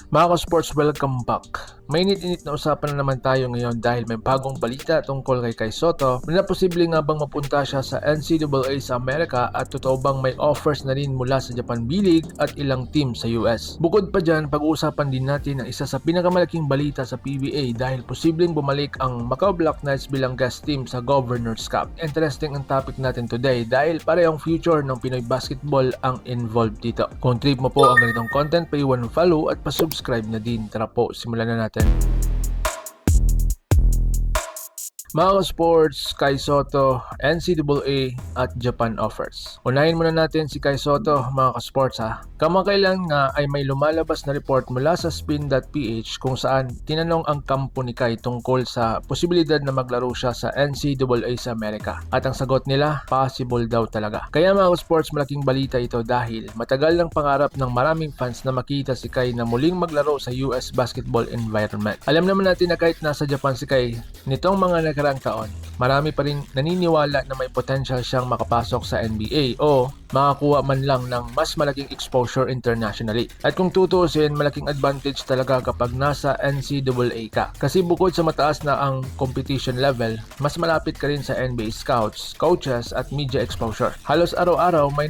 Mga ka-sports, welcome back. Mainit-init na usapan na naman tayo ngayon dahil may bagong balita tungkol kay Kai Sotto na posible nga bang mapunta siya sa NCAA sa Amerika at totoo bang may offers na rin mula sa Japan B-League at ilang team sa US. Bukod pa dyan, pag-uusapan din natin ang isa sa pinakamalaking balita sa PBA dahil posibleng bumalik ang Macau Black Knights bilang guest team sa Governors Cup. Interesting ang topic natin today dahil parehong future ng Pinoy basketball ang involved dito. Kung trip mo po ang ganitong content, paiwan follow at pa-subscribe na din. Tara po, simulan na natin. Mga sports, Kai Sotto, NCAA at Japan offers. Unahin muna natin si Kai Sotto, mga ka-sports ha. Kamakailan nga ay may lumalabas na report mula sa spin.ph kung saan tinanong ang kampo ni Kai tungkol sa posibilidad na maglaro siya sa NCAA sa Amerika. At ang sagot nila, possible daw talaga. Kaya mga ka-sports, malaking balita ito dahil matagal ng pangarap ng maraming fans na makita si Kai na muling maglaro sa US basketball environment. Alam naman natin na kahit nasa Japan si Kai, nitong mga nakarang taon, marami pa rin naniniwala na may potential siyang makapasok sa NBA o makakuha man lang ng mas malaking exposure internationally. At kung tutuusin, malaking advantage talaga kapag nasa NCAA ka. Kasi bukod sa mataas na ang competition level, mas malapit ka rin sa NBA scouts, coaches at media exposure. Halos araw-araw may